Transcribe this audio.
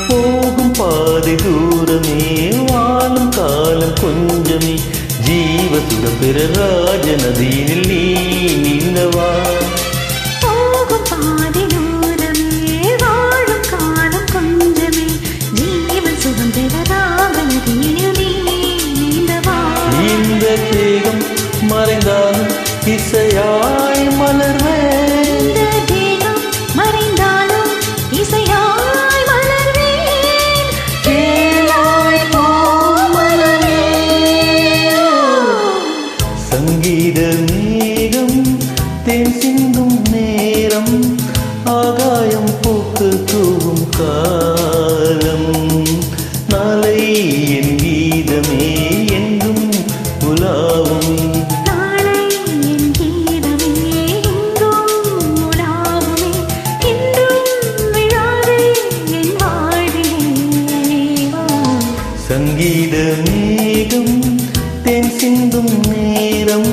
போகும் பாதை தூரமே வாழும் காலம் கொஞ்சமே ஜீவ சுகம் பெற ராஜ நதியில் நீ நீந்தவா போகும் பாதை தூரமே வாழும் காலம் கொஞ்சமே ஜீவ சுகம் பெற ராஜ நதியில் நீ நீந்தவா இந்த தேகம் மறைந்தாலும் இசையாய் மலர்வேன் இந்த தேகம் மறைந்தாலும் இசையாய் மலர்வேன் கேளாய் கோமளமே சங்கீத மேகம் தேன் சிந்தும் நேரம் ஆகாயம் பூக்கு தூவும் காலம் நாளை என் கீதமே எங்கும் உலாவும் நாளை என் கீதமே எங்கும் உலாவுமே என்றும் விழாதே என் வாழ்விலே சங்கீத மேகம் தேன் சிந்தும் நேரம்